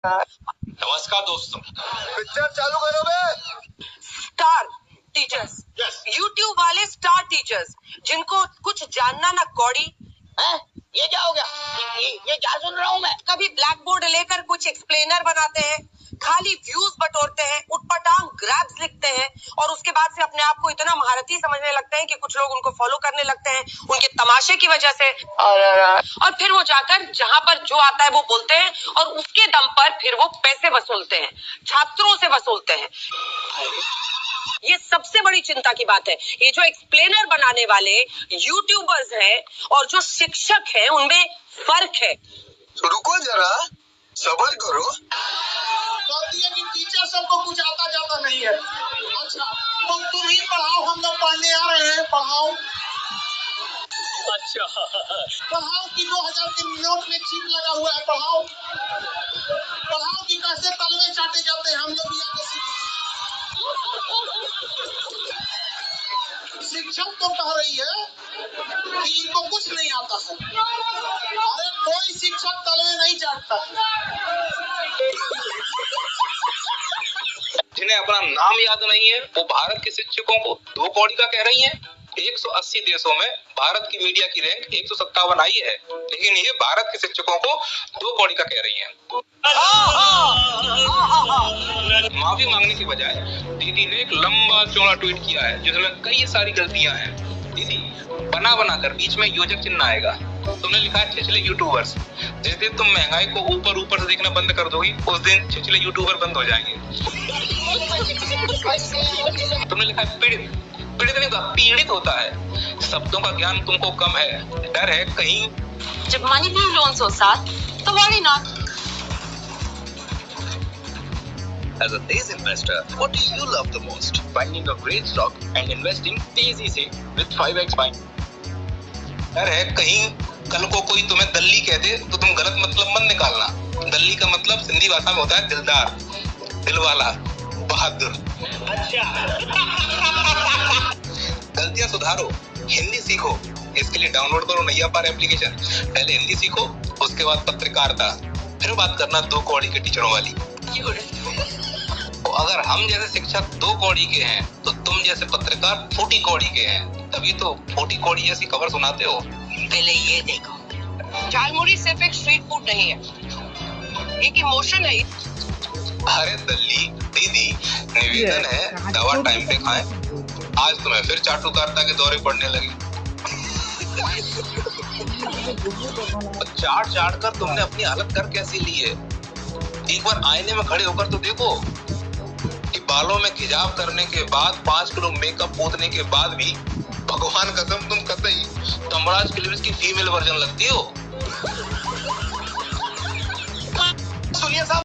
नमस्कार दोस्तों, पिक्चर चालू करोगे? स्टार टीचर्स, यूट्यूब वाले स्टार टीचर्स जिनको कुछ जानना ना कौड़ी। ये क्या हो गया? ये क्या सुन रहा हूँ मैं? कभी ब्लैक बोर्ड लेकर कुछ एक्सप्लेनर बनाते हैं, खाली व्यूज बटोरते हैं, उटपटांग ग्रैब्स लिखते हैं और उसके बाद से अपने आप को इतना महारथी समझने लगते हैं कि कुछ लोग उनको फॉलो करने लगते हैं उनके तमाशे की वजह से। और फिर वो जाकर जहां पर जो आता है वो बोलते हैं और उसके दम पर फिर वो पैसे वसूलते हैं, छात्रों से वसूलते हैं। ये सबसे बड़ी चिंता की बात है। ये जो एक्सप्लेनर बनाने वाले यूट्यूबर्स हैं और जो शिक्षक हैं उनमें फर्क है। रुको जरा, सब्र करो। कहती है कि टीचर सबको कुछ आता जाता नहीं है। अच्छा, तो तुम ही पढ़ाओ, हम लोग पढ़ने आ रहे हैं। पढ़ाओ। अच्छा पढ़ाओ कि 2000 के नोट में चिप लगा हुआ है। पढ़ाओ। पढ़ाओ कि कैसे तलवे चाटे जाते हैं। हम लोग भी आगे सीखेंगे। शिक्षक तो कह रही है कि इनको कुछ नहीं आता है। अरे कोई शिक्षक तलवे नहीं चाटता। जिन्हें अपना नाम याद नहीं है वो भारत के शिक्षकों को दो कौड़ी का कह रही हैं। 180 देशों में भारत की मीडिया की रैंक 157 आई है, लेकिन ये भारत के शिक्षकों को दो कौड़ी का कह रही हैं। माफी मांगने के बजाय दीदी ने एक लंबा चौड़ा ट्वीट किया है जिसमें कई सारी गलतियां हैं। दीदी, बना कर बीच में योजक चिन्ह आएगा। तुमने लिखा है छिछले यूट्यूबर्स। जिस दिन तुम महंगाई को ऊपर से देखना बंद कर दोगी उस दिन छिछले यूट्यूबर बंद हो जाएंगे। तुमने लिखा है पीड़ित नहीं होता, पीड़ित होता है। शब्दों का ज्ञान तुमको कम है, डर है कहीं जब मनी ड्यू लोन्स हो साथ तो worry not. As a Tejas investor, what do you love the most? Finding a great stock and investing तेजी से with 5x buying. डर है कहीं कल को कोई तुम्हें दल्ली कह दे तो तुम गलत मतलब मत निकालना। दल्ली का मतलब सिंधी भाषा में होता है दिलदार, दिलवाला, बहादुर। गलतियां सुधारो, हिंदी सीखो। इसके लिए डाउनलोड करो नैया पार एप्लीकेशन। पहले हिंदी सीखो, उसके बाद पत्रकारिता, फिर बात करना दो कौड़ी के टीचरों वाली। तो अगर हम जैसे शिक्षक दो कौड़ी के हैं तो तुम जैसे पत्रकार फूटी कौड़ी के हैं, तभी तो फूटी कौड़ी जैसी खबर सुनाते हो। पहले ये देखो, झालमुड़ी सिर्फ एक स्ट्रीट फूड नहीं है, एक इमोशन है। अरे दल्ली दीदी, निवेदन है दवा टाइम पे खाएं। आज तुम्हें फिर चाटुकारिता के दौरे पड़ने लगे। चाट कर तुमने अपनी हालत कर कैसी ली है। एक बार आईने में खड़े होकर तो देखो कि बालों में खिजाव करने के बाद 5 किलो मेकअप पोतने के बाद भी भगवान कसम तुम कतई तमराज फिल्म्स की फीमेल वर्जन लगती हो। सुनिए साहब,